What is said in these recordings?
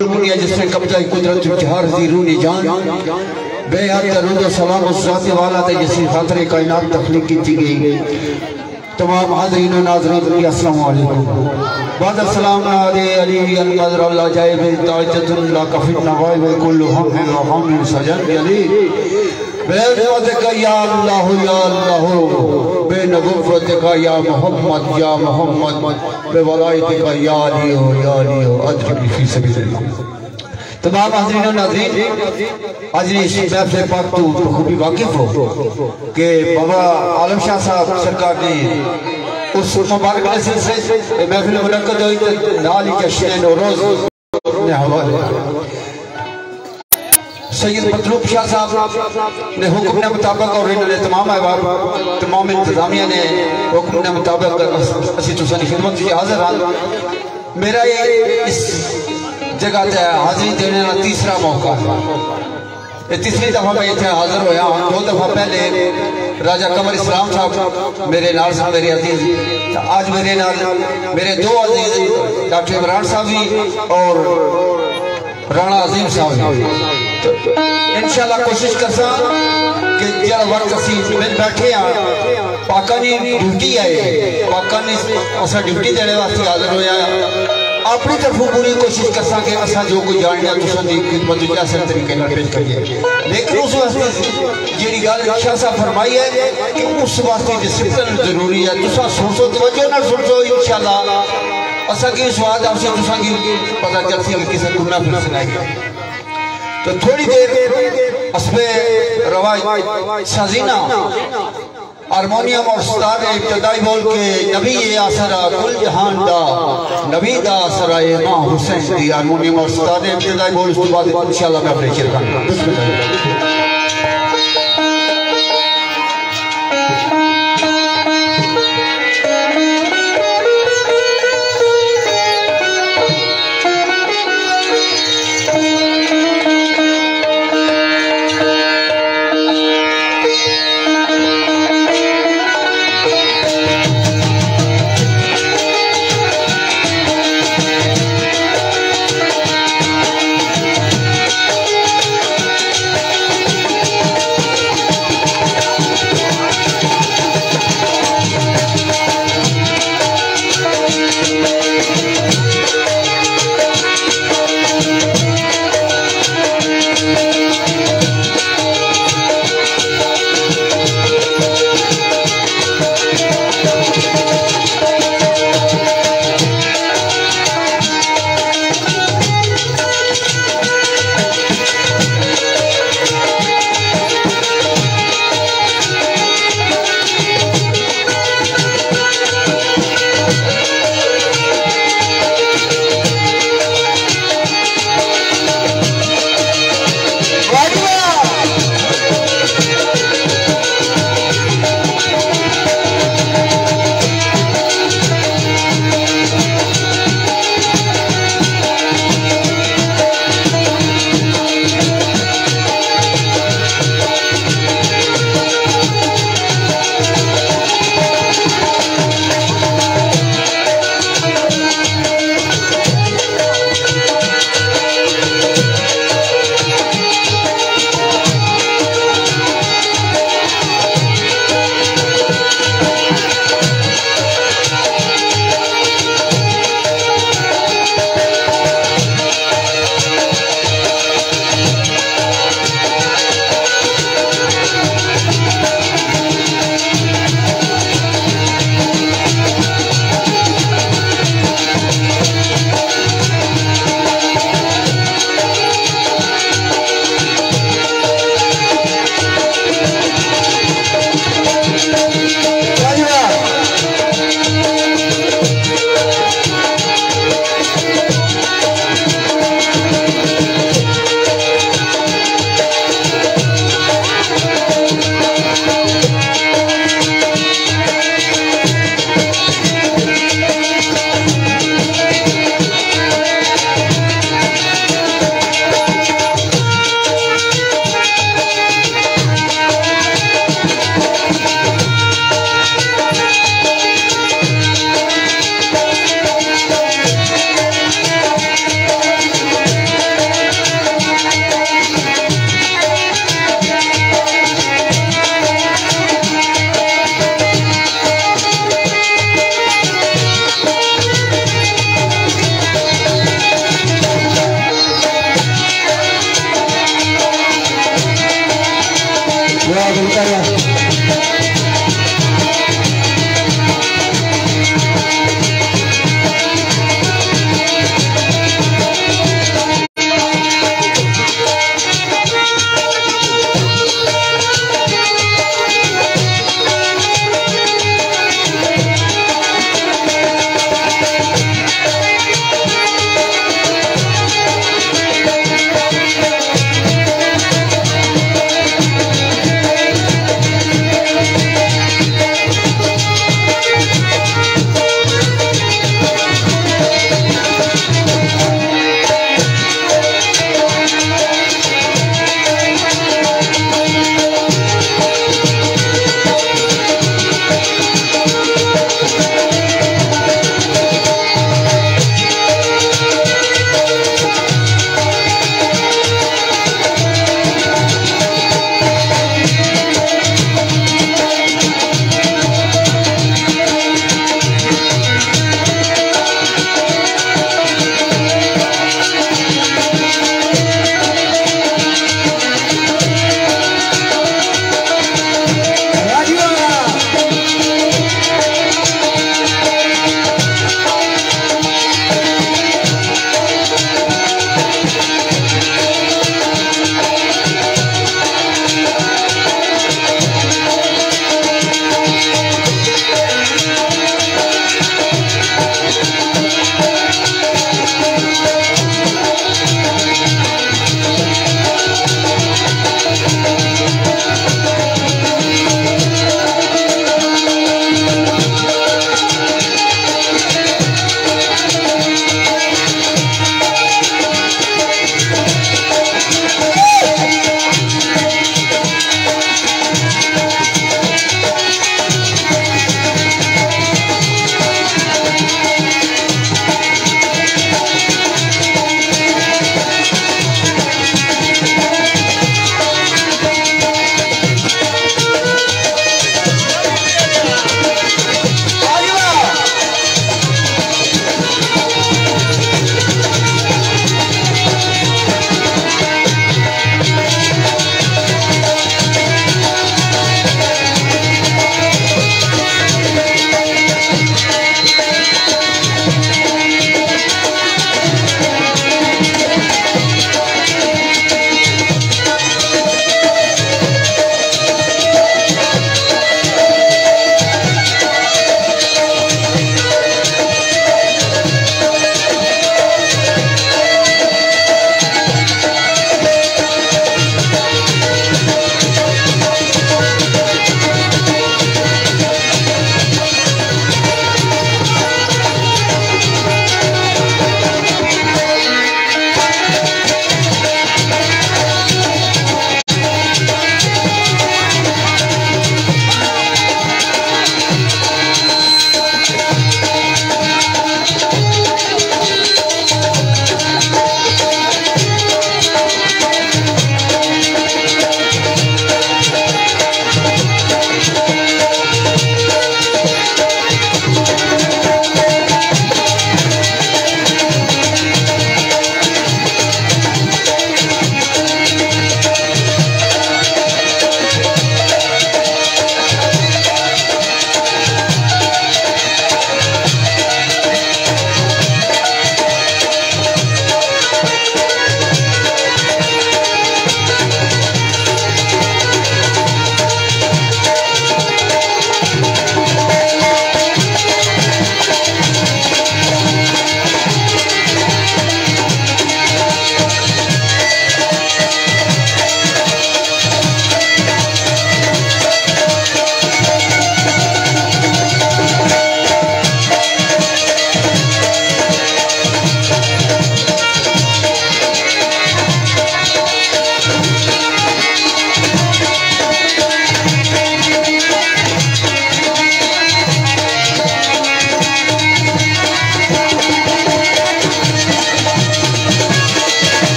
जिसने कब्जा कुदरत जहर जीरूनी जान बेहद दरूद सलाम उस ज़ात वाला थे जिसकी खातिर कायनात तख्लीक की गई। तमाम हाज़रीन व नाज़रीन अस्सलामु अलैकुम। बाद सलाम नादे अली अनक़दर अल्लाह जाए बे ताजतुल ला कफ़िन नवाए व कुल्लु हम व हम सजन अली बेनबुव्वत का या अल्लाह बेनबुव्वत का या मोहम्मद बेवलायत का या अली हो अजर फी सबीलिल्लाह। तमाम हाज़रीन व नाज़रीन आज इस महफ़िल पाक तो बखूबी वाकिफ हो कि बाबा आलम शाह साहब सरकार ने उस मुबारक महफ़िल मुनक़्क़द हुई नाल जश्न नौरोज़ ने हवाले सैयद मतलूब शाह साहब ने हुक्म के मुताबिक और इन्होंने तमाम इंतजामिया ने हुक्म के मुताबिक असी तुसां दी खिदमत में हाज़िर हाँ। मेरा ये इस जगह से हाजिरी देने का तीसरा मौका है। तीसरी दफा मैं इतने हाजिर होया। दो दफा पहले राजा कमर इस्लाम साहब मेरे नाल साहब मेरे अजीज, आज मेरे नाल मेरे दो अजीज डॉक्टर इमरान साहब भी और राणा अजीम साहब। तो इंशाल्लाह कोशिश करसा कि जरा वक्त असी मिल बैठे हाँ पाकिस्तानी ड्यूटी आए पाकिस्तानी असा ड्यूटी देने वास्ते हाजिर होया। अपनी तरफों पूरी कोशिश करसा कि असा जो कोई जानना तुसां दी खिदमत विच आसान तरीके नाल पेश करिए। लेकिन उस वास्ते जेड़ी गल शाह साहब फरमाई है कि उस वास्ते डिसिप्लिन जरूरी है। तुसां सुनसो तवज्जो नाल सुनसो इंशाल्लाह असा की स्वाद आपसे तुसां की पता चलसी कि किसे गुना फिर सुनाई। तो थोड़ी देर असबे रवाज साजीना हारमोनियम और सितार इब्तदाई बोल के नबी ये आसरा कुल जहान दा नबी दा आसरा मां हुसैन दी हारमोनियम और सितार इब्तदाई बोल उसके बाद इंशाल्लाह मैं अपने शेर करूंगा।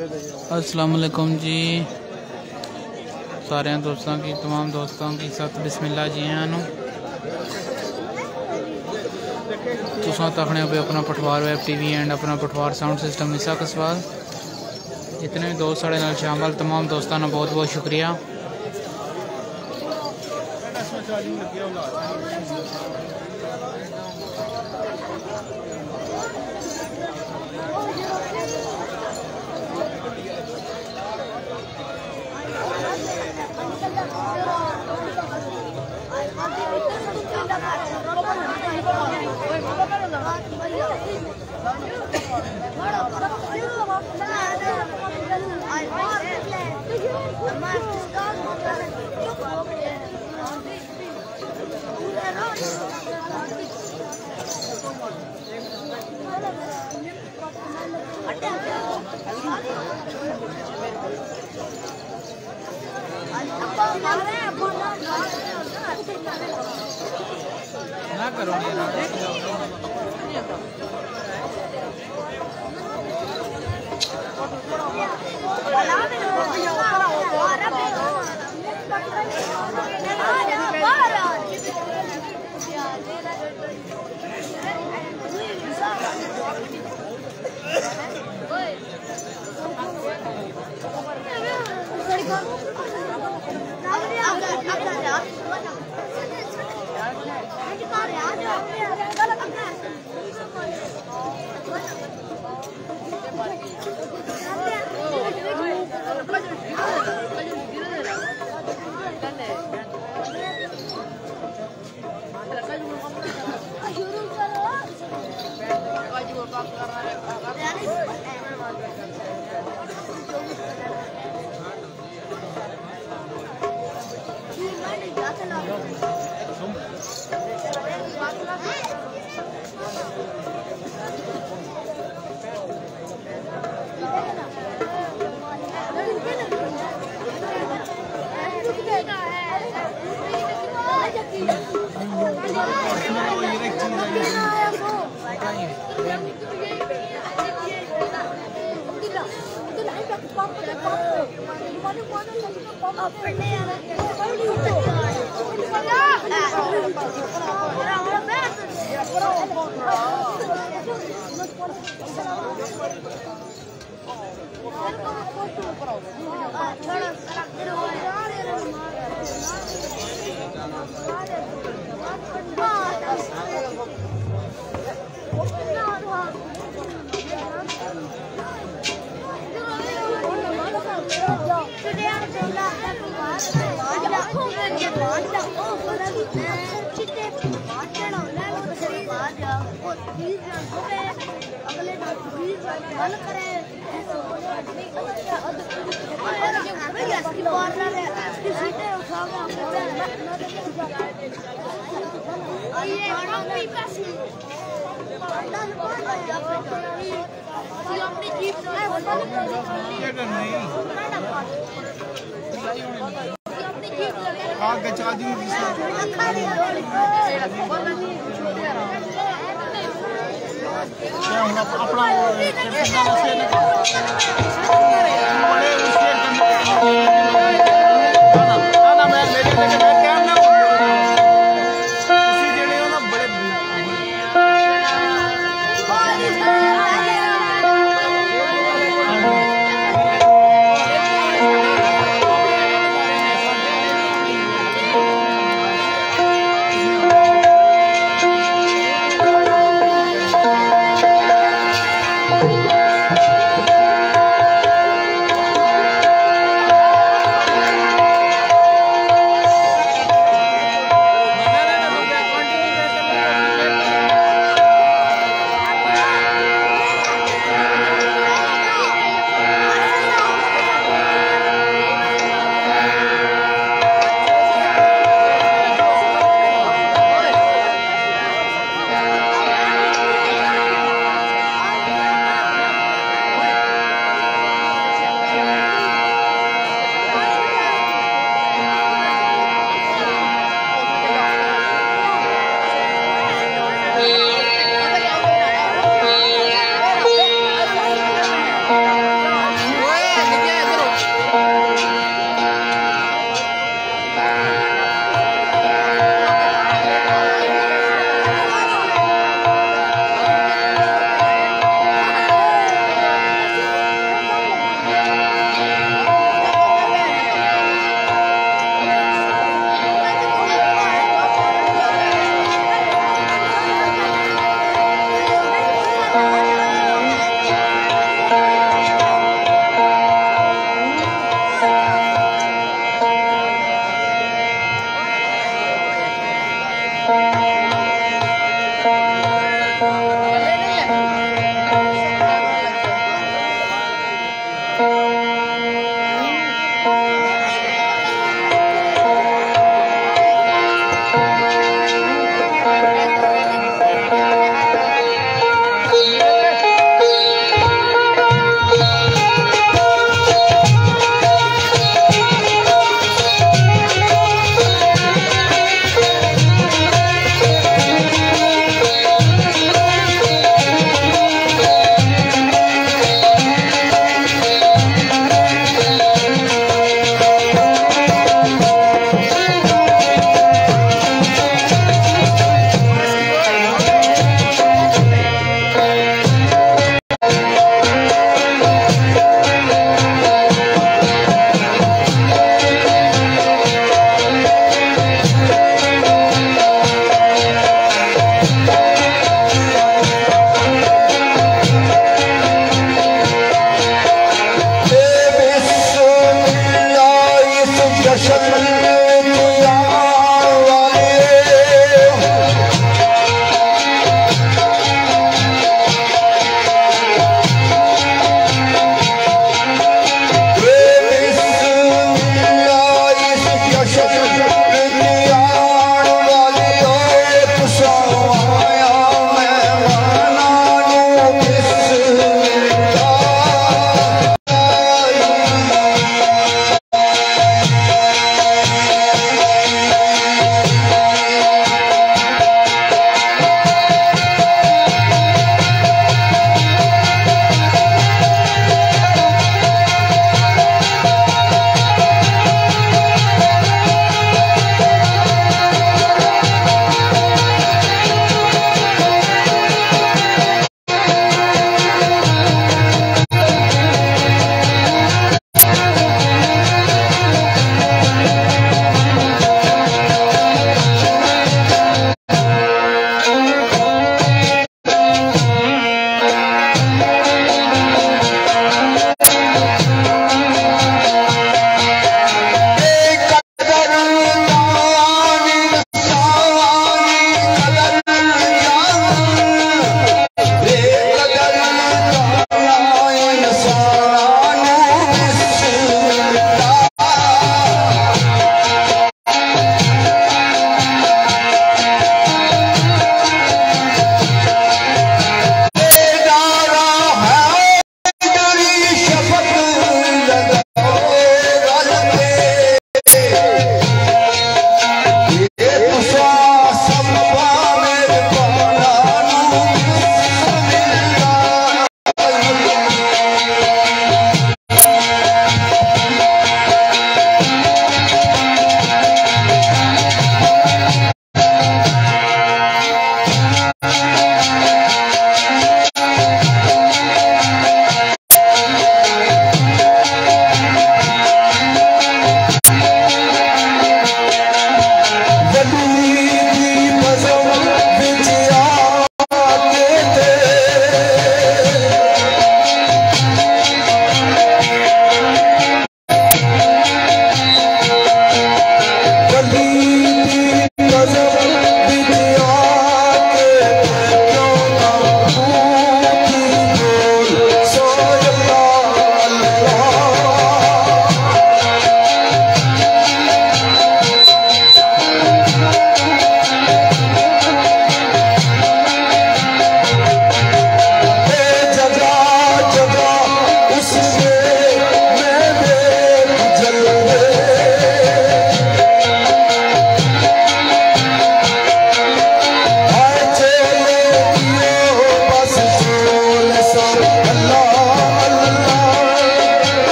अस्सलाम वालेकुम जी सारे दोस्तों की तमाम दोस्तों की सत बिस्मिल्लाह जी आनू तुसा तकने पे अपना पठवार वेब टीवी एंड अपना पठवार साउंड सिस्टम ईसा कसवाल जितने भी दोस्त साढ़े नाल शामिल तमाम दोस्तों का बहुत बहुत शुक्रिया। ना करो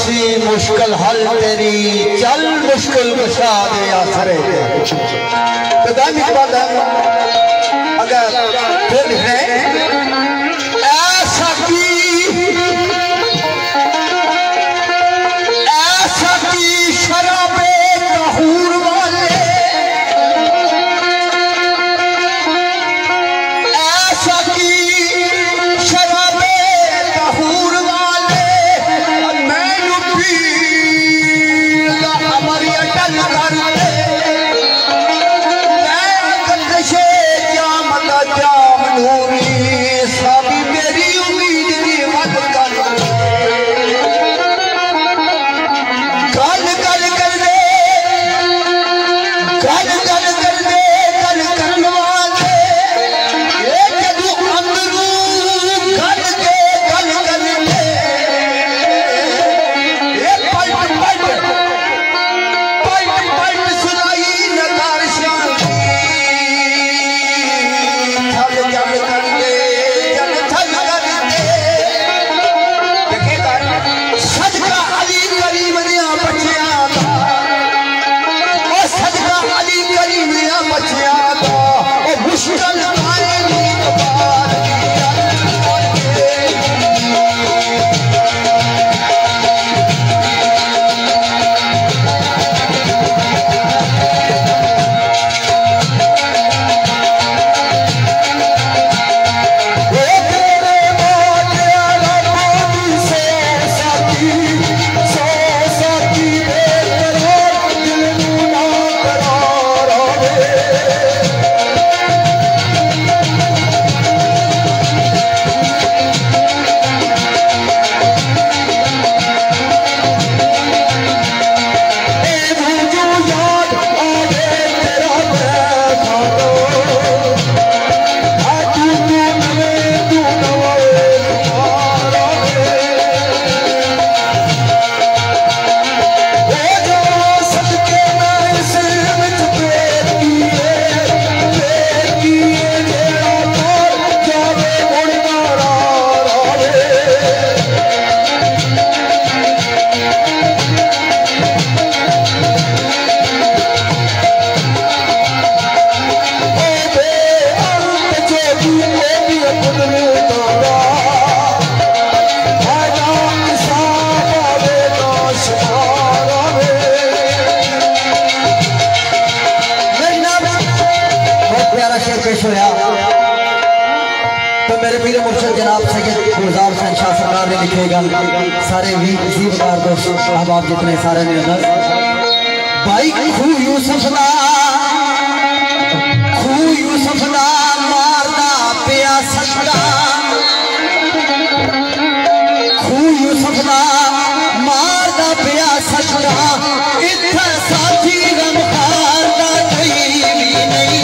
सी मुश्किल हल तेरी चल मुश्किल कुशा दे आसरे तो दाम इकबाल अगर फिर लिख रहे ऐसा की शराबे कहूर वाले ऐसा की शराबे कहूर वाले मैं पी हमारी अटल कर दे जाम जाम नूरी साबी मेरी उम्मीद की मत कर गल गल कर दे गल गल कर दे गल करने वाले ये जदू अंदरू गल के गल कर दे ये पलट पलट पलट पलट सुनाई नगार शांति थल जल कर दे जल थल कर दे देखेगा सदका अली करीम दिया बच्चियां दा ओ सदका अली करीम दिया बच्चियां दा ओ मुश्किल आए नींद बार पेश होया तो मेरे पीर मुर्शिद जनाब सैयद गुलजार हुसैन शाह सरकार ने लिखेगा सारे वीरकार दोस्त अहबाब जितने सारे ने भाई खू यूसुफ दा मारदा पिया सदा खू यूसुफ दा मारदा पिया सदा इत्थे साथी गम खारदा कोई भी नहीं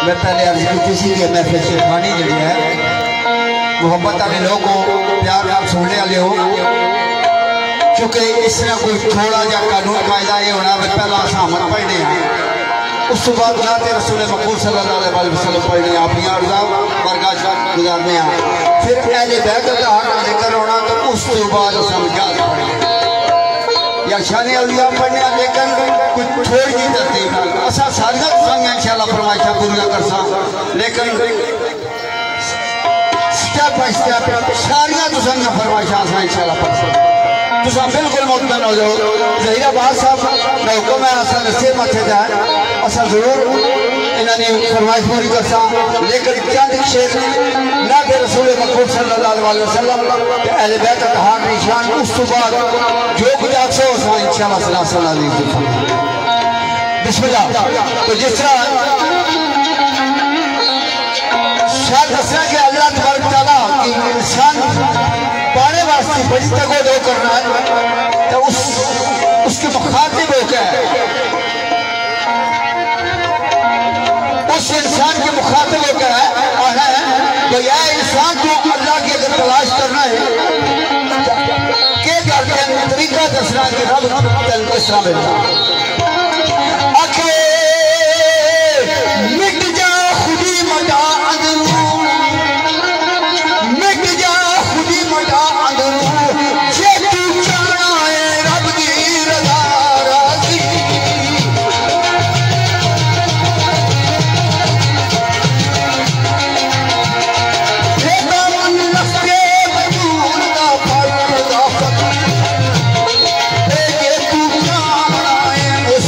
मैं पहले अर्ज की कि महफिल शेखानी जी है मोहब्बत वाले लोग हो, प्यार नाल सुनने वाले हो, क्योंकि इसमें कोई थोड़ा जा कानून कायदा ये होना भी पहला सामन पढ़ने हैं, उस बाद नाते रसूल मकबूल सल्लल्लाहु अलैहि वसल्लम पढ़ने अपनी अर्जा बरगाह गुजारने हैं, फिर अहले बैत का हक लेकर होना, तो उस बाद समझात पढ़ने या शान अलिया पढ़ने, लेकिन कुछ थोड़ी जी तरतीब असा सारियां तुसां इंशाअल्लाह फरमाइशा पूरी कर सा, लेकिन स्टेप बाय स्टेप सारियां तुसां फरमाइशा असा इंशाअल्लाह पढ़ सा। तुसां बिल्कुल मुतमइन हो जाओ। जहीराबाद साहब का हुक्म है असा नशे मथे जाए, असा जरूर इन्होंने फरमाइश पूरी कर सा, लेकिन चंद शेर ना दे रसूल मकबूल सल्लल्लाहु अलैहि वसल्लम ते अहले बैत का हक निशान, उस बाद जो कुछ आप सो इंशाअल्लाह सल्लल्लाहु अलैहि वसल्लम। बिस्मिल्लाह। तो जिस तरह शायद दसना कि अल्लाह तबारक तआला की इंसान पाने वास्ते बड़ी तगो करना है, तो उसके मुखातिब हो क्या है, उस इंसान के मुखातिब हो क्या है, तो यह इंसान को अल्लाह की अगर तलाश करना है के करके तरीका दसना कि रब तन किस तरह मिलता आखे मिट जा खुदी मटा अंदरू, मिट जा खुदी मटा अंदरू, जे तू चाहना है रब दी रज़ा राज़ी, जे दामन लफ्ते मजबूर दा फर्क दा फकीर, जे तू चाहना है उस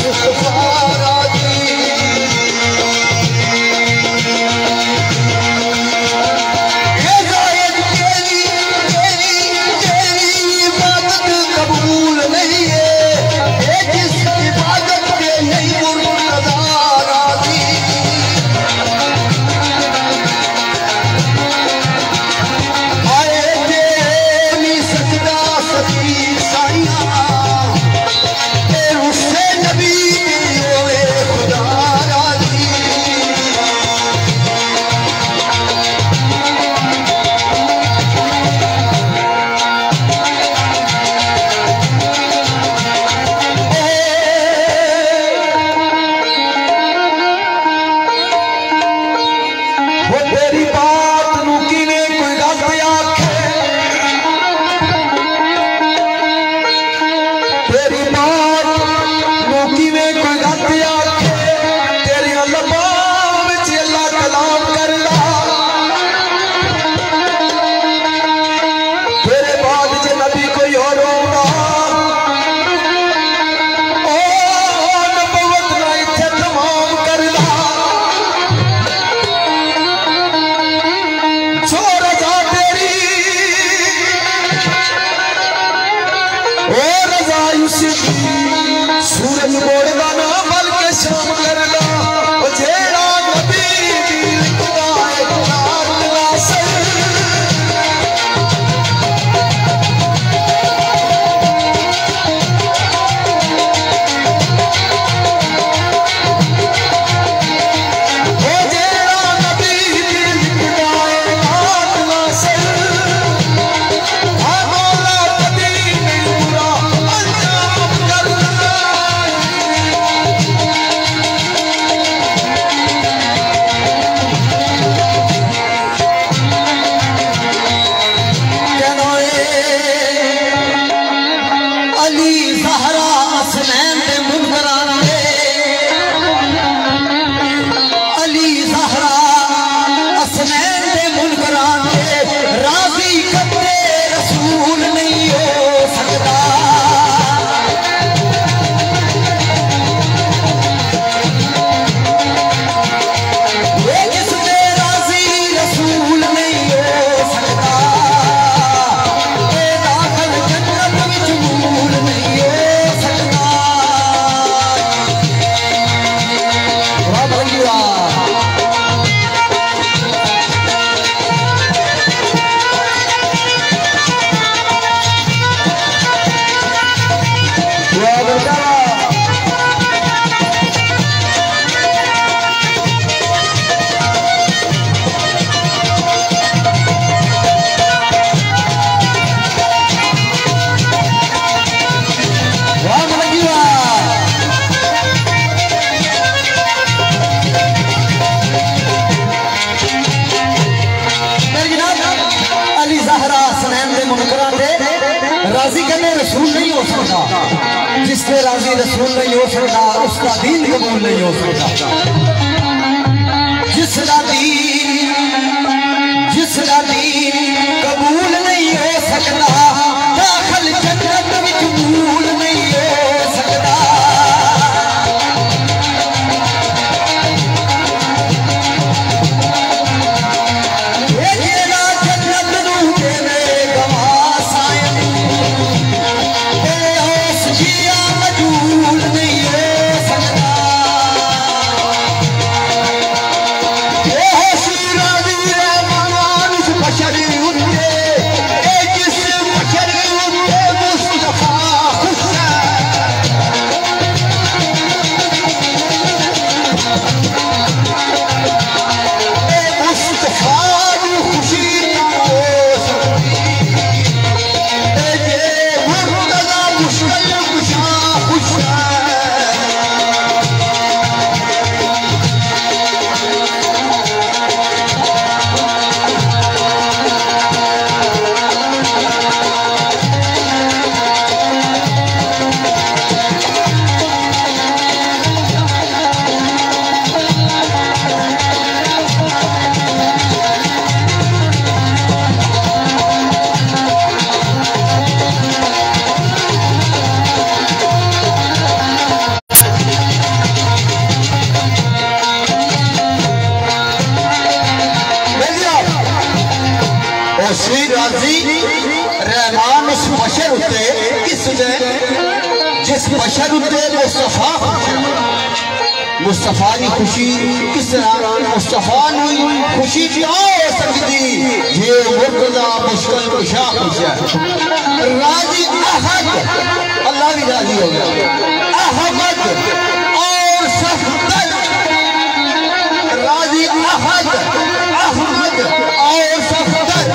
जिससे राजी रसूल नहीं हो सकता उसका दीन कबूल नहीं हो सकता। जिसका दीन कबूल नहीं हो सकता दाखिल जन्नत विच भूल नहीं हो सकता। रहमान उस बशर उत्ते किस जिस बशर उत्ते मुस्तफा की खुशी किस तरह मुस्तफा खुशी क्यों हो सकती ये मुर्तजा मुश्किल कुशा खुश है। राजी अहद अल्लाह भी राजी हो गया अहमद और सफदर राजी अहद अहमद और सफदर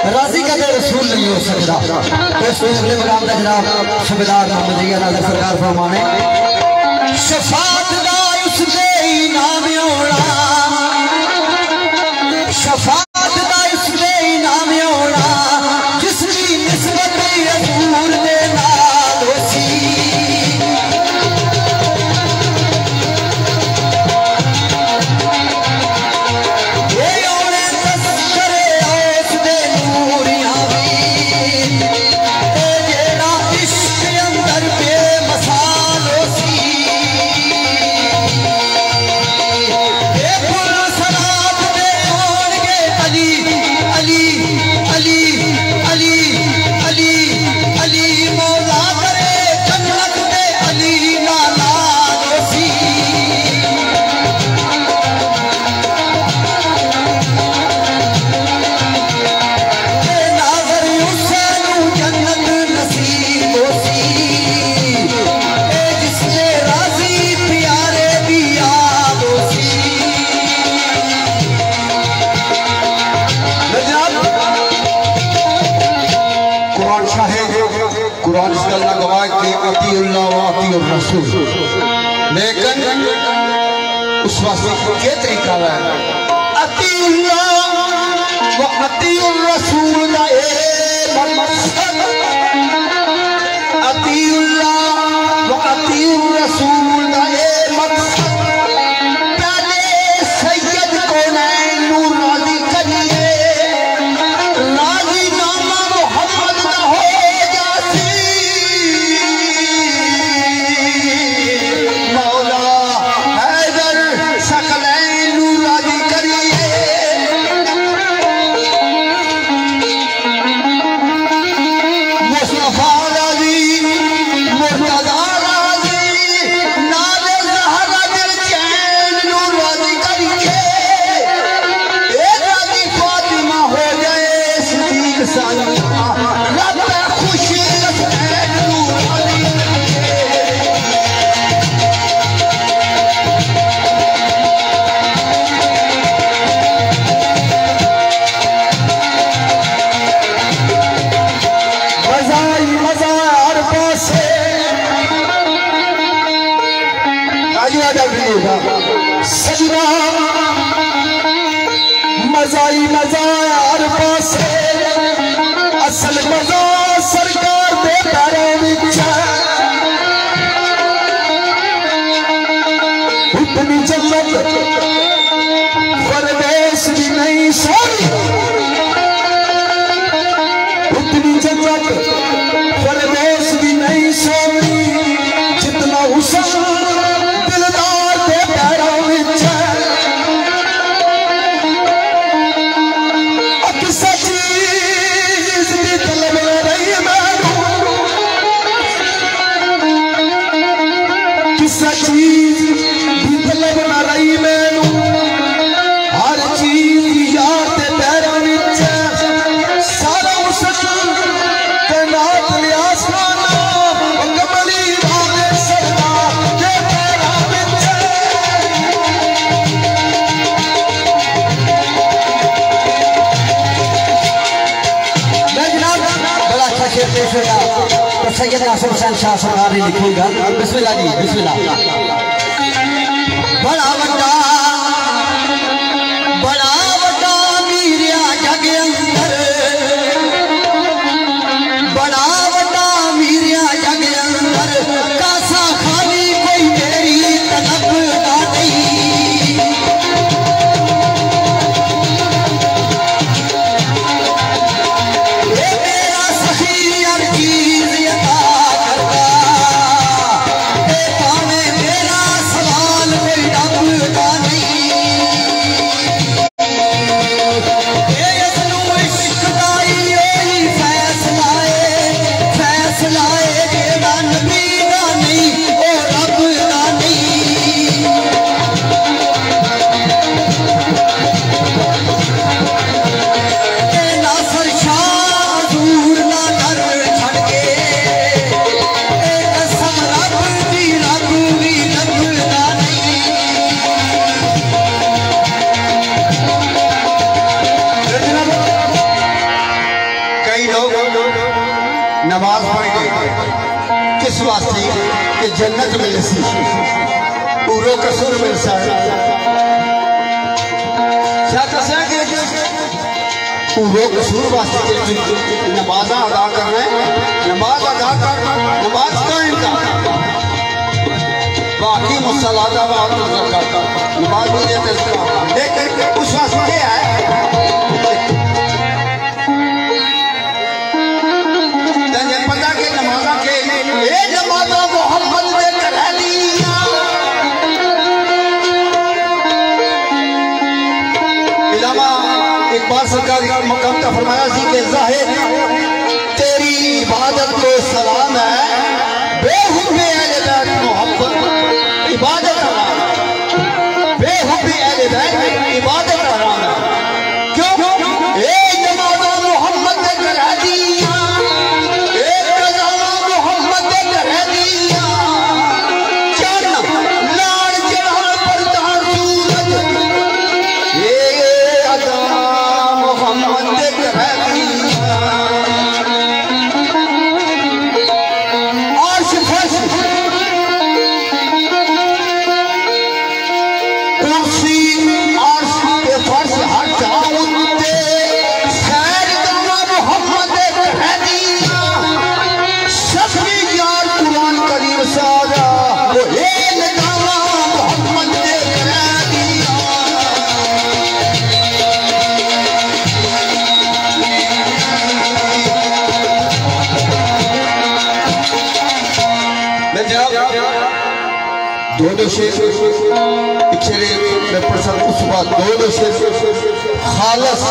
राजी का रसूल नहीं हो सकता। अगले मकाम का जनाब सूबेदार मोहम्मद जिया नाज़र सरकार फरमाने शफात दा उसदे इनाम होना शफात दा उसदे इनाम होना जिसकी निस्बत रसूल दे नाल होसी और रसूल, लेकिन उस वास्ते क्या तरीका है? अतीउल्लाह व अतीउर रसूल दा ए मकसद, अतीउल्लाह व अतीउर रसूल दा ए मकसद पहले सैयद कौनैन नू राजी करिए, राजी नामा मोहम्मद दा हो जासी, मौला हैदर सकलैन नू राजी करिए। मुस्तफा राजी, मुर्तजा राजी, नाले ज़हरा दिल चैन नू राजी करिए। ए राजी फातिमा हो जाए सिद्दीक सानिया, रब खुशी हसनैन नू राजी करिए। मजा ही मजा हर पासे, सजना मजा ही मजा हर पासे, असल मजा सरकार दे पैरों विच है। इतनी जन्नत परदेश भी नहीं सोनी, इतनी जन्नत परदेश भी नहीं सोनी, जितना हुसन दिलदार दे पैरों विच है। किसी चीज दी तलब न रही मैनू, किसी चीज दी तलब न रही मैनू, हर चीज दी याद दे पैरों विच है। सारा हुसन तैनात लियास खाना कमली वाले सरदार दे पैरों विच है। बड़ा अच्छा शेर पेश होगा तो सैयद नासिर हुसैन शाह सरकार ने लिखेगा। बिस्मिल्लाह जी, बिस्मिल्लाह। बड़ा वड्डा मीरिया जग अंदर, बड़ा वड्डा मीरिया जग अंदर, कासा खाली कोई मेरी तलब का नहीं। ये मेरा सही हर चीज अता करता, ये पावे मेरा सवाल कोई रब का नहीं। ये यसनू इश्क दा ही ओही फैसला है जेड़ा नबी दा नहीं ओ रब दा नहीं। नासिर शाह दूर ना कर छड़ के, कसम रब दी रब भी लभदा नहीं। कई लोग नमाज पढ़ गए किस वास्ते कि जन्नत मिल सी, पूरो कसूर मिल सा। क्या दसा कि पूरो कसूर वास्ते नमाज अदा करना है, नमाज अदा करना, नमाज कायम करना, बाकी मुसलादा बात करता नमाज भी देते, लेकिन उस वास्ते है पता कि नमाजा के ये नमाजा मोहम्मद ने करा लिया। इलामा इकबाल सरकार का मकाम का फरमाया सी कि जाहिर तेरी इबादत को सलाम है, बेहुबे अहले बैत मोहब्बत इबादत हराम है, बेहुबे अहले बैत इबादत हराम है। क्यों? ये नमाजा मोहम्मद ने करा दिया, दो शेर एक शेर मैं पढ़ सकता उस बाद दो शेर खालस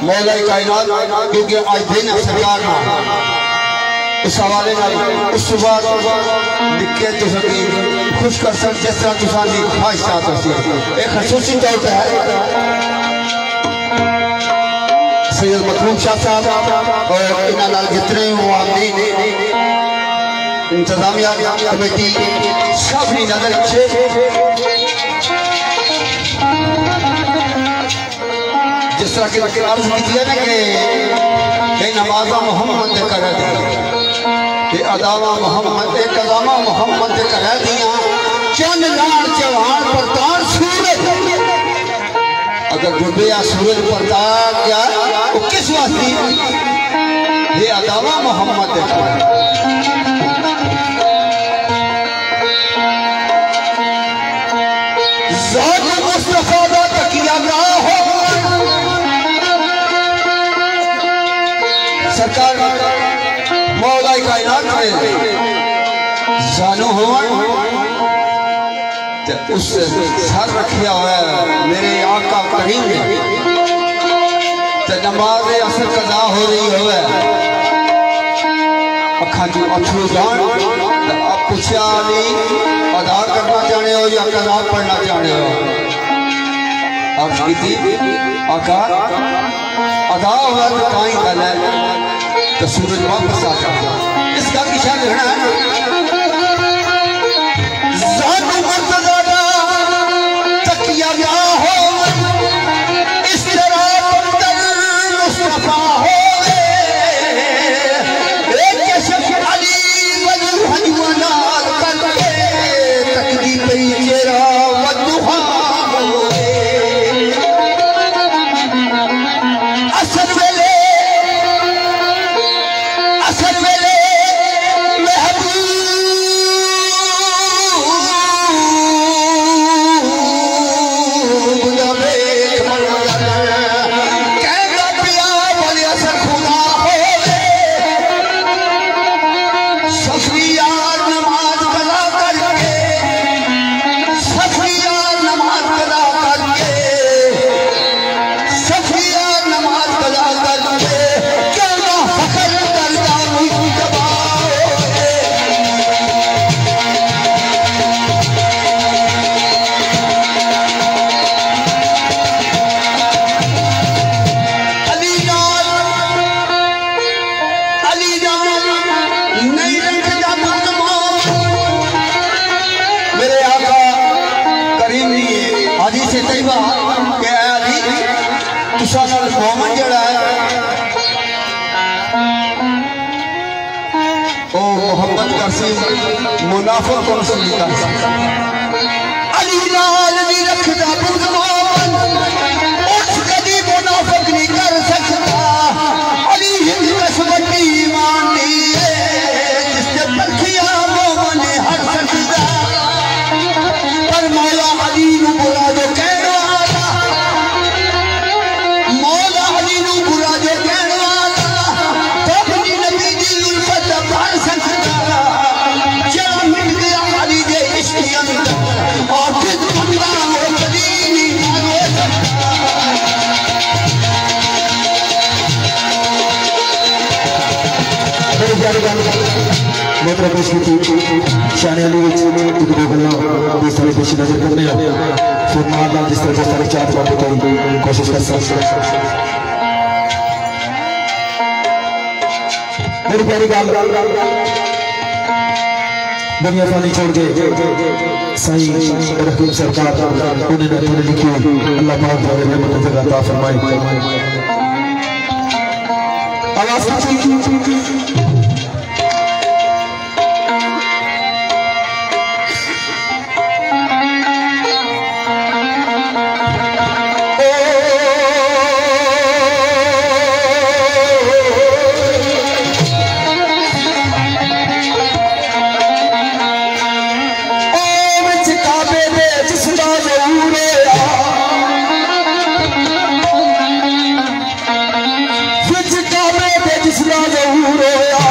मौला कायनात क्योंकि आज दिन है सरकार ना इस हवाले उस बाद लिखे तो सकी खुश कर सक जिस तरह तुसानी ख्वाहिशात होती एक खसूसी तौर पर है सैयद मतलूब शाह साहब और इन्हां नाल जितने मुआविन इंतजामिया कमेटी सब नी नजर जिस तरह की अर्ज की ना कि नमाजा मोहम्मद कर दी अदावा मोहम्मद कदामा मोहम्मद कर दिया चंद लाड़ चढ़ान परतार सूरज अगर डूबे या सूरज परतार क्या वो किस वास्ते ये अदावा मोहम्मद सरकार मौला कायनात में जानू हो उस सर रखिया हुआ मेरे आका करीम ने नमाज असर कदा हो रही हो अखा जो अथरू जान आप पूछा नहीं अदा करना चाहते हो या कदा पढ़ना चाहते हो अर्ज की आका अदा हुआ तो कहीं गल है तो सूरज वापस आ जाता इस गल की शायद रहना है जानू मर्तज़ा तकिया गया हो इस तरह मुस्तफा हो एक शख्स अली वजह हजवना करके तकदी पे चेहरा वदुहा असर वेले मोहम्मद जड़ा है ओ मोहम्मद करसी मुनाफिक को नहीं कर सकता अली नाल नहीं रखदा बुज़मान उस कदी मुनाफिक नहीं कर सकता अली हिंद कसबती ईमान दी जिससे परखिया मोमन ने हट सकता पर मौला अली नु बुला दो मोहतरम पेश की शान अली एक दो गल्ला जिस तरह पेश नजर करने फिर माल जिस तरह चार बातें करने कोशिश कर सकते मेरी प्यारी गाल दुनिया पानी छोड़ के सही रहीम सरकार उन्होंने लिखी अल्लाह पाक वाले ने मतलब अता फरमाई आवाज जिसका मैं जिसका जरूर होया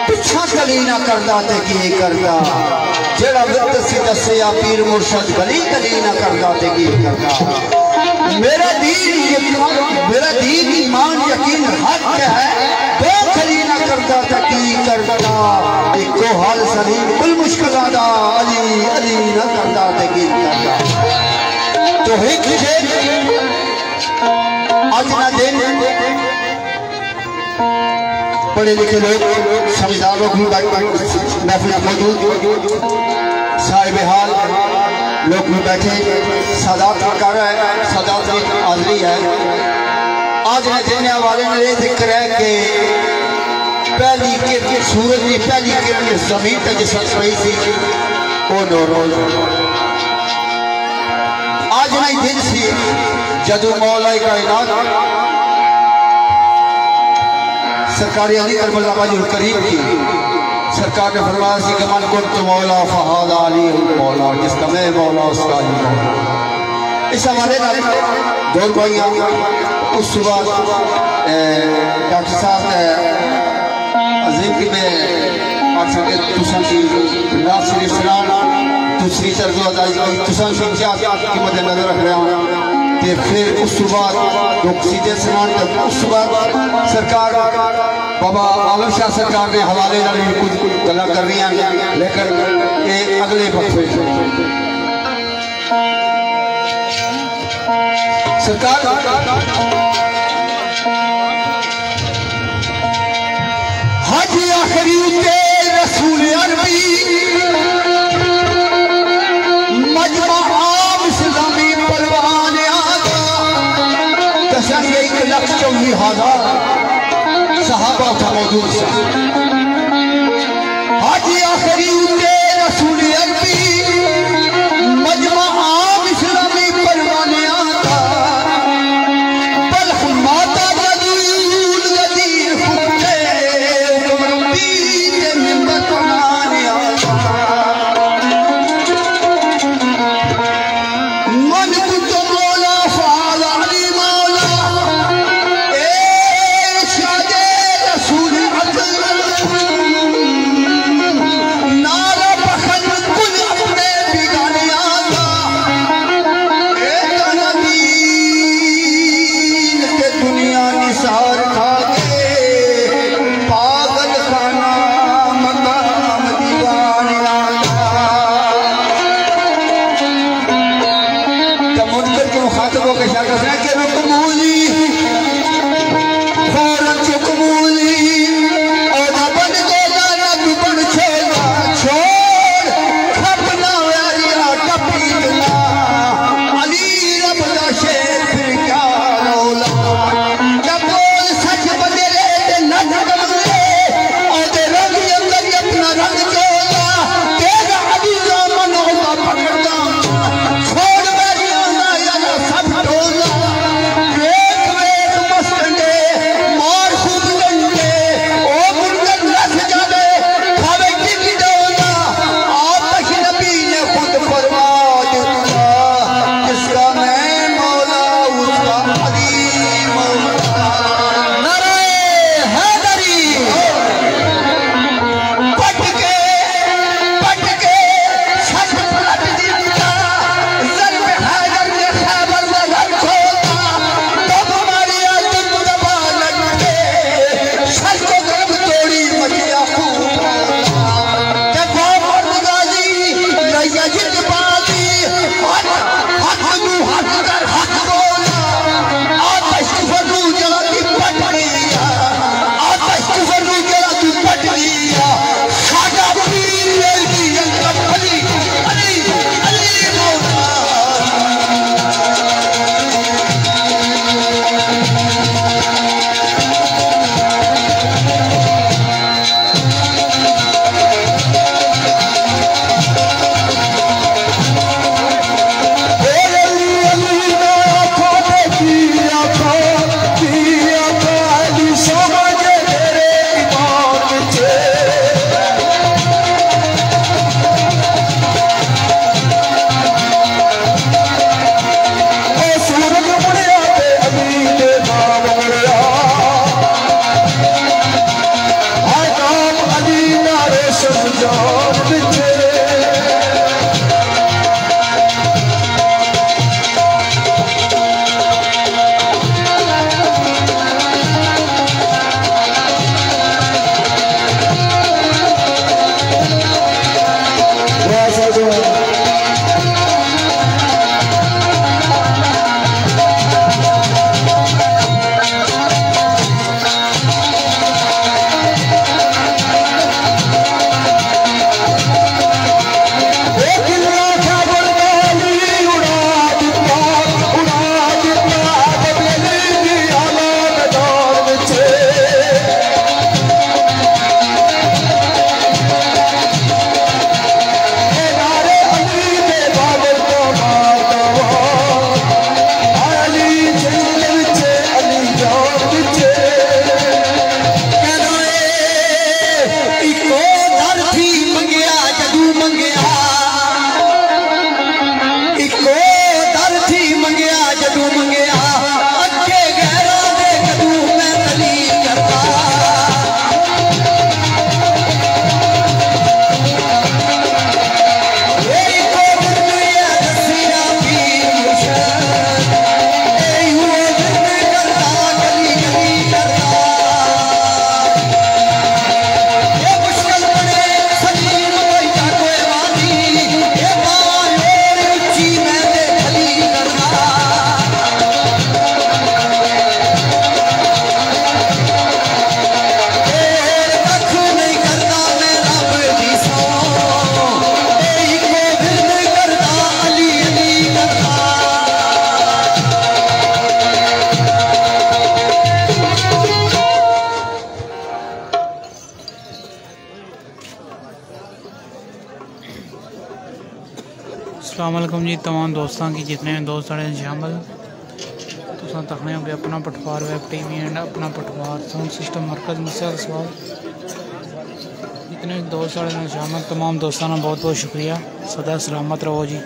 पिछा गली ना करदा ते की करदा जेड़ा वित सी दसिया पीर मुर्शद गली गली ना करदा ते की करदा मेरा दीन ईमान यकीन हक है दो खली ना करदा ते की करदा इको हाल सलीम कुल मुश्किल दा अली अली ना करदा ते की करदा तो एक आज ना दिन पढ़े लिखे लोग समझदार लोग भी महफिल मौजूद साहिब हाल लोग भी बैठे सादात कर रहे हैं सादात की हाजरी है। आज ने देने वाले ने ये जिक्र है कि पहली किरण सूरज की पहली किरण जमीन तक जिस वक्त पड़ी थी वो नौरोज आज नहीं दिन सी जदू मौला कायनात सरकार अली करबला वाजुल करीम की सरकार ने फरमाया सी कि मन कुंत मौला फहादा अली मौला जिसका मैं मौला उसका अली मौला। इस हवाले से दो भाइयां उस सुबह डॉक्टर साहब ने अजीम की में अक्सर के तुसन की नाज शरीफ सलाम दूसरी तरफ अदाई तुसन की की मद्देनजर रख रहा हूँ ते फिर उस बाद सीधे समान उस बाद सरकार बाबा आलम शाह सरकार ने हवाले कुछ गला कर रही हैं लेकिन ये अगले वक्फे सरकार हज आखिरी रसूल अरबी मजमा आम इस्लामी परवाने एक लक्ष 24,000 सहाबा था मौजूद से हाजी आखिरी रसूल अरबी मजमा आम इस्लामी परवाने आता बल्ख माता रसूल गदीर खुदे बीते मिंबर बनाने आता मन कुछ मौला फाला अली मौला अस्सलाम वालेकुम जी तमाम दोस्तों की जितने दोस्त साढ़े शामिल तुम तकने पे अपना पटवार वेब टीवी एंड अपना पटवार साउंड सिस्टम मरकज़ मिसाल सवाल जितने दोस्त साढ़े शामिल तमाम दोस्तों का बहुत बहुत शुक्रिया। सदा सलामत रहो जी।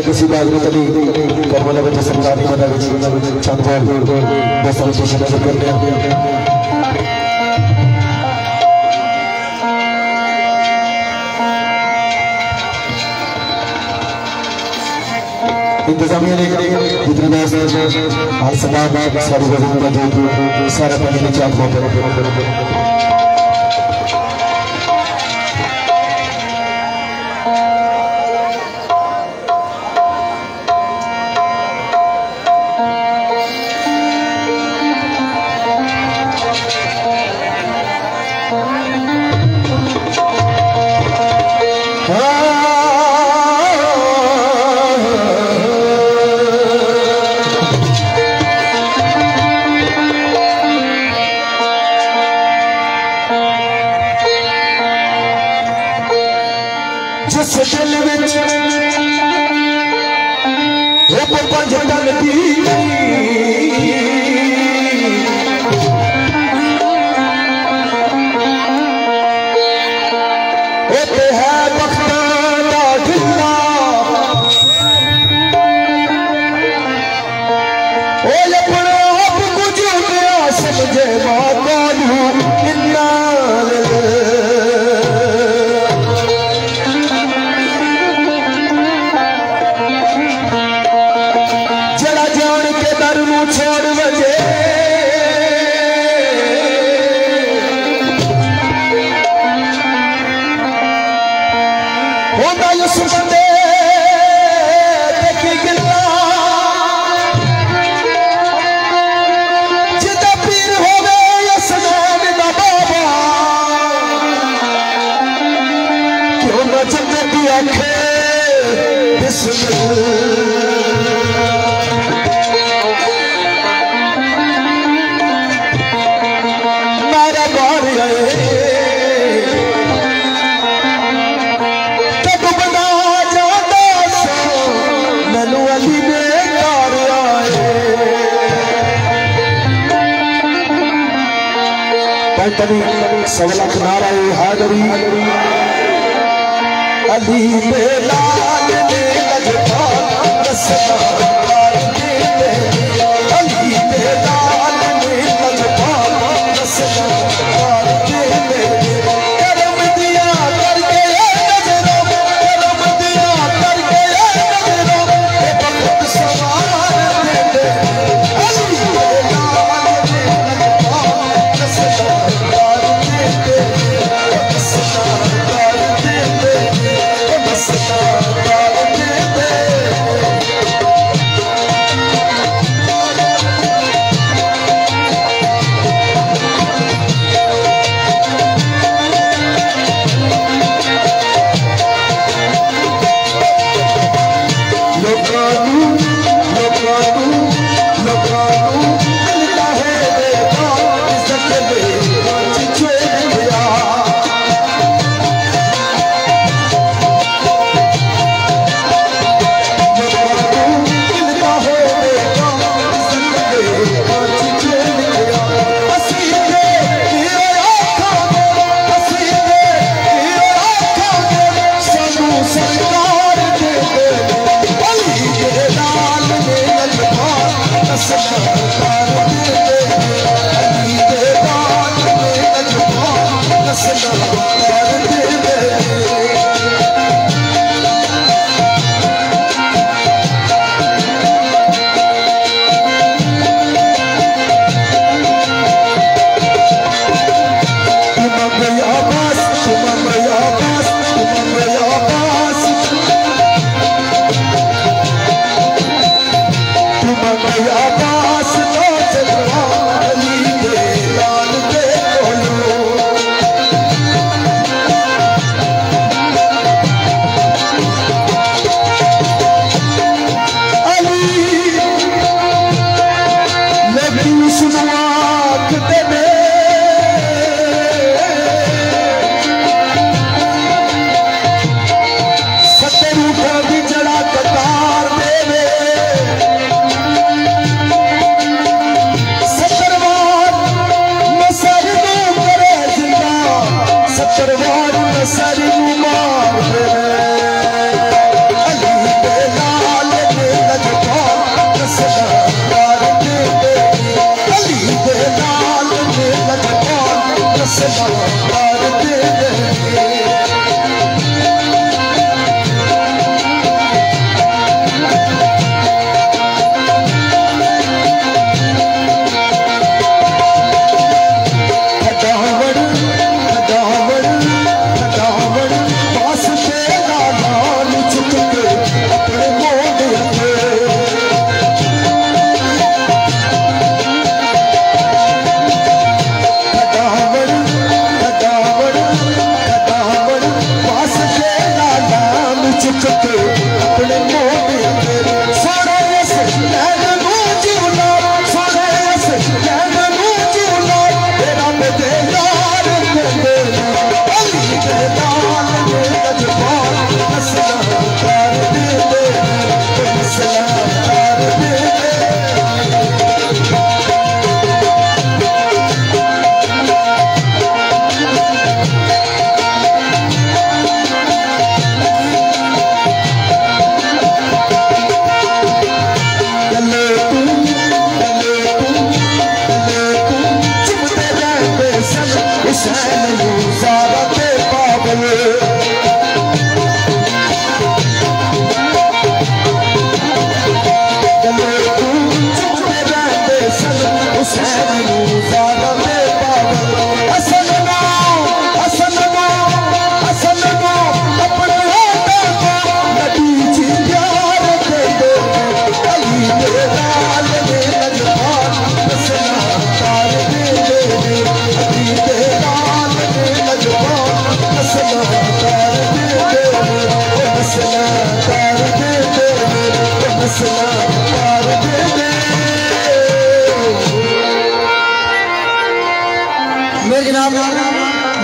किसी बात में तभी करवाला बच्चे सरकारी बना भी चंद दोस्तों से शिकायत करते हैं। इंतजामिया ने जितने दोस्त हाल सलाम सारी वजह सारा पानी नीचे आप सवलत नाराए हैदरी अली पे लाल ने लजपाल रसना कार दे अली पे लाल ने लजपाल रसना कार दे करम दिया करके नजरों करम दिया करके नजरों के वक्त सवार दे अली पे लाल ने लजपाल रसना कार दे रसना कार दे रसना कार दे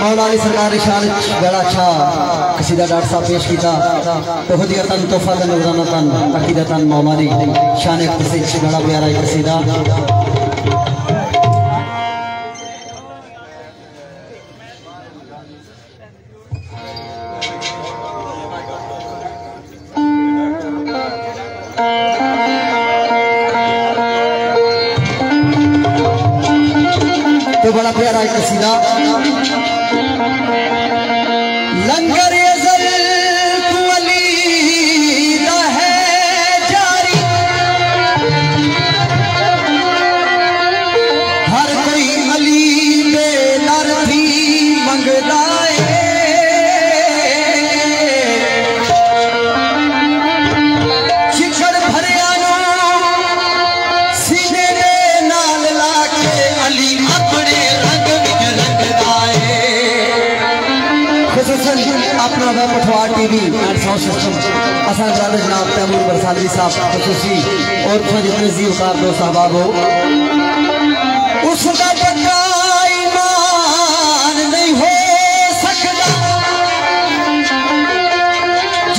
मौलाना सरकार शान बड़ा अच्छा कसीदा डॉक्टर साहब पेश किया तो हुदियतन तोहफतन नूरानतन अकीदतन मौलानी शान कसीदा बड़ा प्यारा कसीदा। बड़ा प्यारा एक कसीदा लंगर अज़ल तू अली दा है जारी हर कोई अली दे दर थी मंगदा अपना वह पठवार टीवी एंड साउंड सिस्टम असा जनाब तैमूर बरसाली साहब खसूसी और जितने जी उतार दो साहबाब हो उसका पक्का ईमान नहीं हो सकता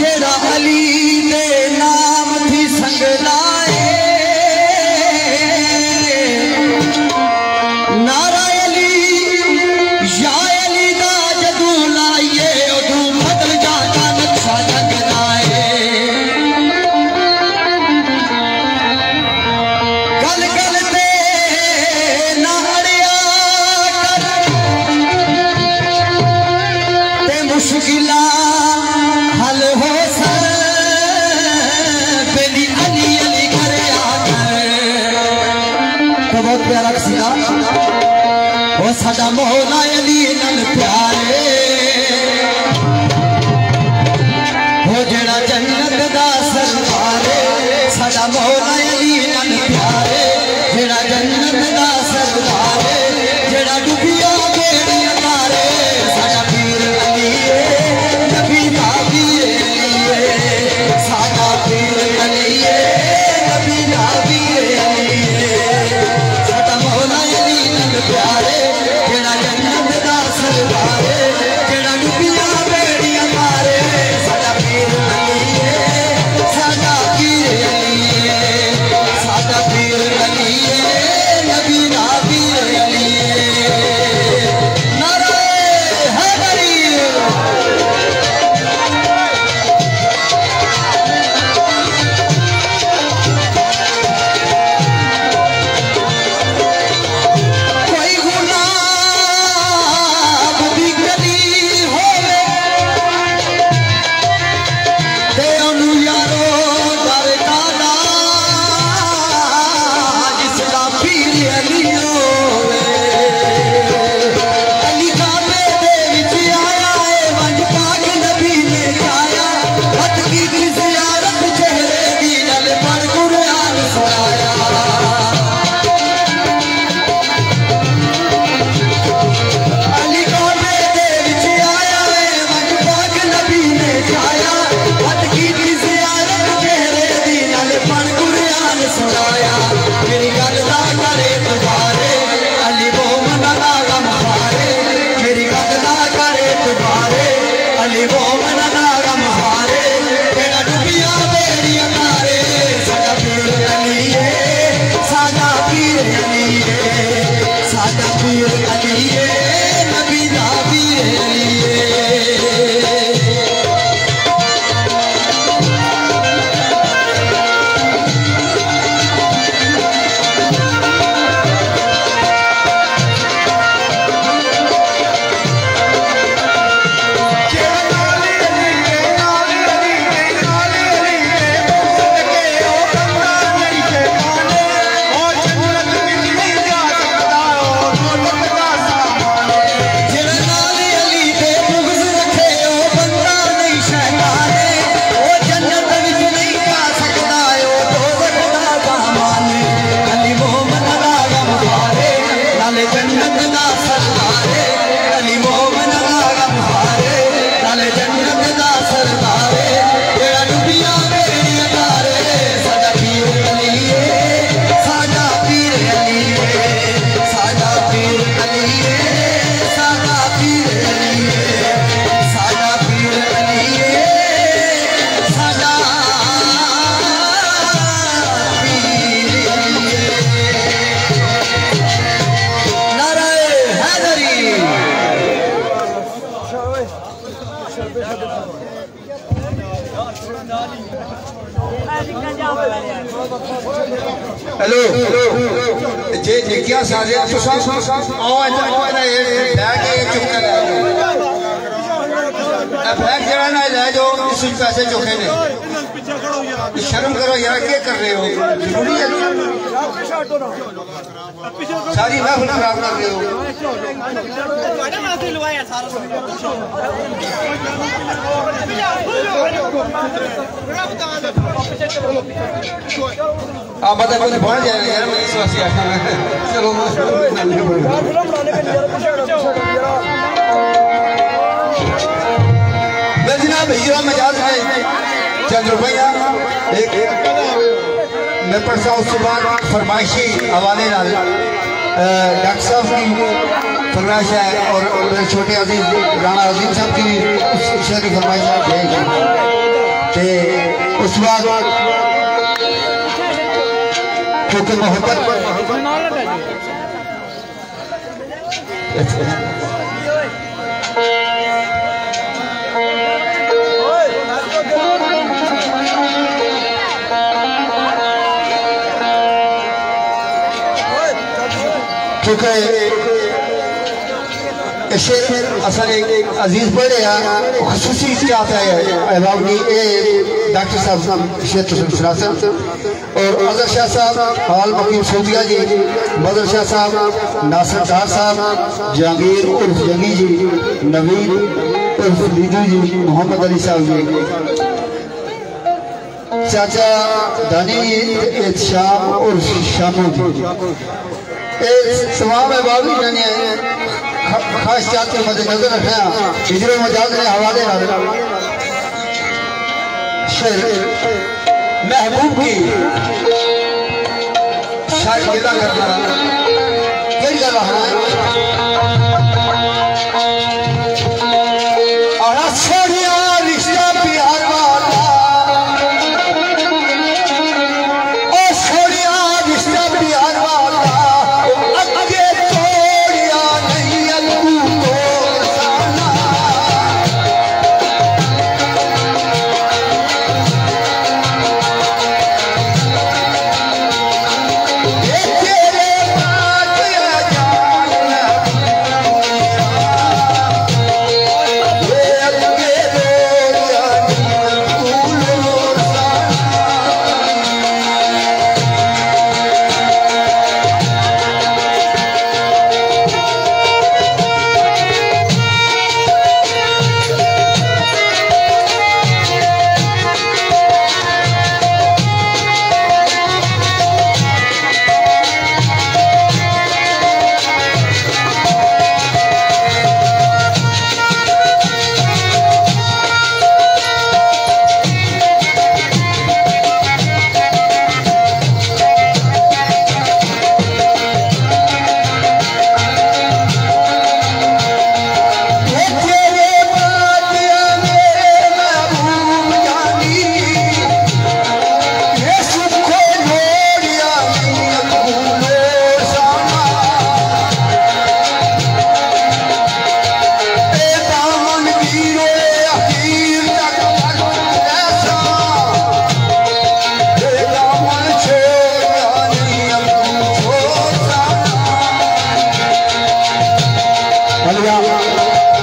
जेड़ा अली दे नाम थी संगदाए नारा अली या साडा मौला अली नाल प्यारे हो जेड़ा जन्नत दा सरदारे साडा मौला अली नाल प्यारे जेड़ा जन्नत दा सरदारे जेड़ा डुबिया बेड़ियां तारे साडा पीर अली नबी दा पीर अली साडा पीर अली नबी दा पीर अली साडा मौला अली नाल प्यारे हेलो जे निकिया सारे तो सब आओ इधर ये बैग ये चुप कर बैग जरा ना ले जाओ इस पैसे चुके ने शर्म करो यार क्या कर रहे हो जरूरी है सारी महफिल खराब कर रहे हो आप बता कुछ बढ़ जाएगा यार मैं इस वास्ते आया चलो जनाब हीरा मजाज है चंद रुपया एक मैं पढ़ता उसके बाद फरमाइशी हवाले डॉक्टर साहब की फरमाइश है और मेरे छोटे अजीज राणा अजीम साहब की शेर की फरमाइश है उस बाद क्योंकि मोहब्बत क्योंकि असल एक अजीज बड़े खसूसी चाहता है डॉक्टर साहब शेख और अजहर शाह साहब हाल मकीम सूदिया जी बदर शाह साहब नासिर डार साहब जहांगीर उर्फ जंगी जी नवीन उर्फ लीदू जी मोहम्मद अली साहब जी चाचा दानी शाम उर्फ शामू जी तमाम बाबी मैंने खास जात के मद्देनजर रखा हिजर मजाज ने हवाले शेर महबूब की शायद गिला करना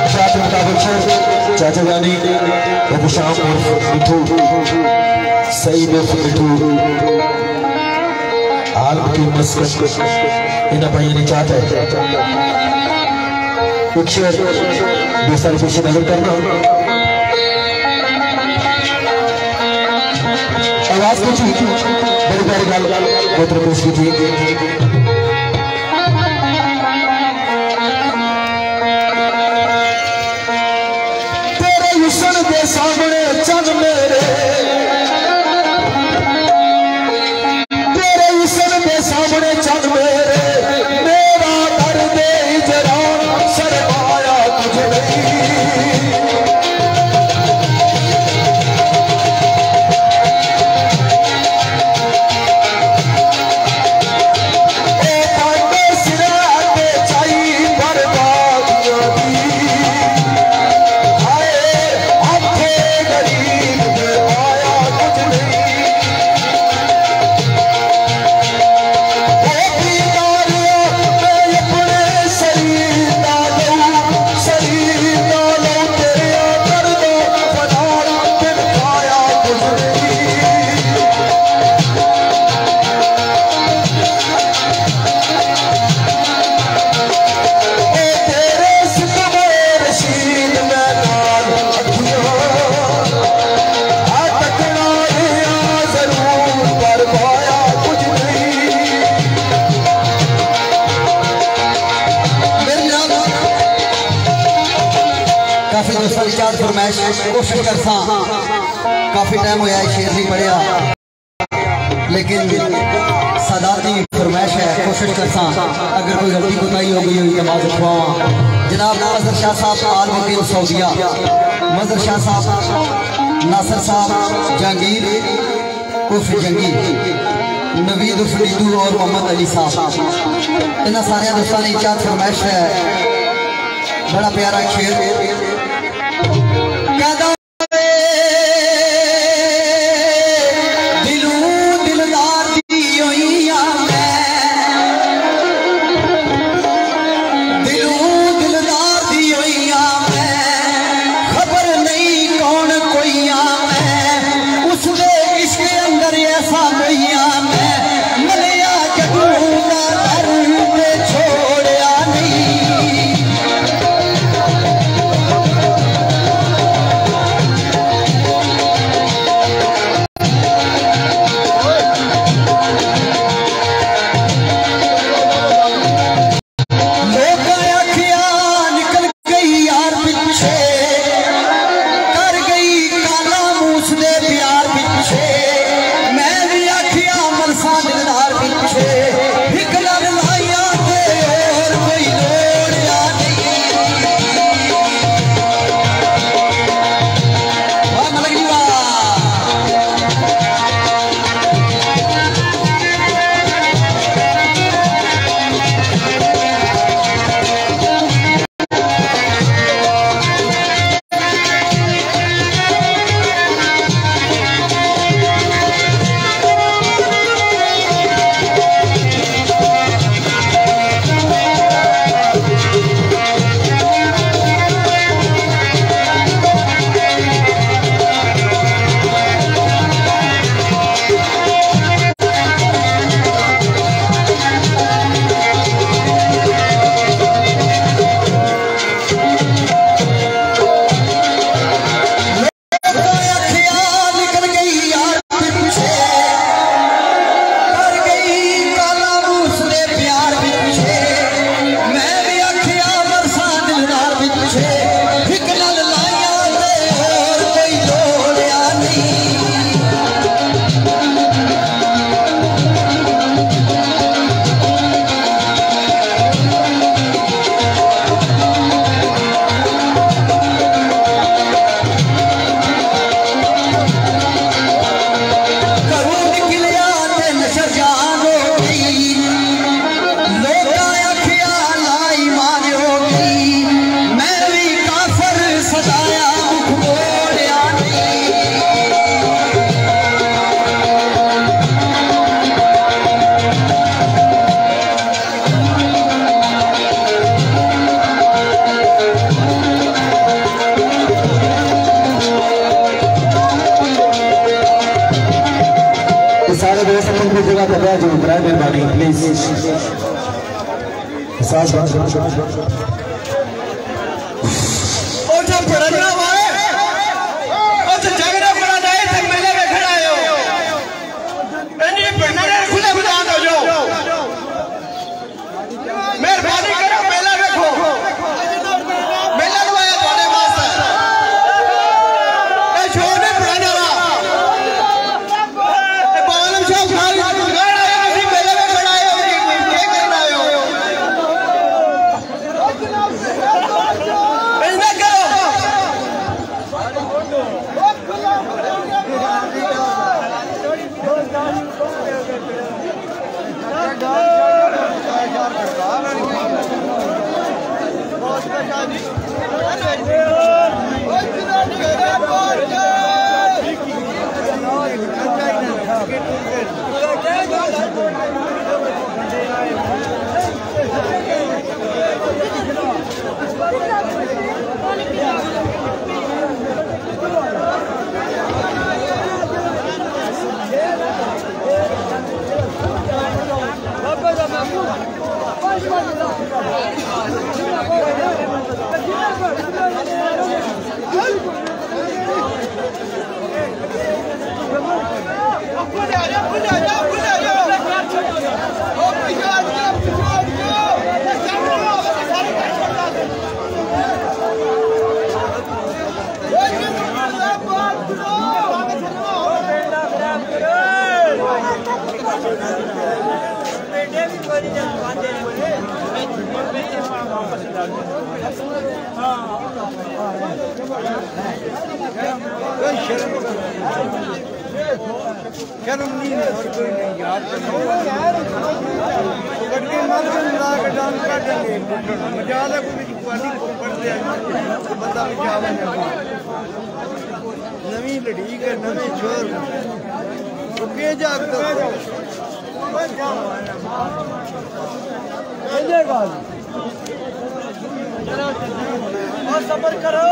क्या कर रहा है चाचा जानी शाम मिठू सईद मिठू आल की मस्कत इन भाई ने चाहता है कुछ दूसरा पेश नजर करना आवाज कुछ बड़ी बड़ी गल गोत्र पेश की सामने चंद मेरे तेरे हुस्न के सामने चंद मेरे मेरा दर्द हिजरान शर्माया तुझे फरमाइश कोशिश करसा काफी टाइम होया शेर नहीं पढ़िया लेकिन सादात की फरमाइश है कोशिश करसा अगर कोई गलती कोताही हो गई हुई तो माजूद खुआवा। जनाब मजहर शाह साहब आल मुकीम सऊदिया, मजहर शाह साहब, नासिर साहब जहांगीर उर्फ जंगी, नवीद उर्फ नीदू और मोहम्मद अली साहब, इन्होंने सारे दोस्तों ने चार फरमाइश है। बड़ा प्यारा शेर प्लीज शर्म नहीं है और कोई नहीं यार कटके मार के मिला के डांस कर देंगे मजा आला कोई पानी पड़ दे बंदा बिचावा नवी लड़ी के नवे छोर रुके जाग तो सबर करो।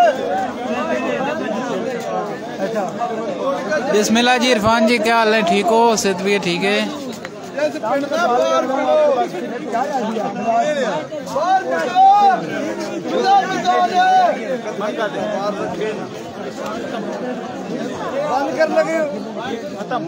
बिस्मिल्लाह जी। इरफान जी क्या हाल है? ठीक हो? सेहत भी ठीक है? बंद कर लगे खत्म।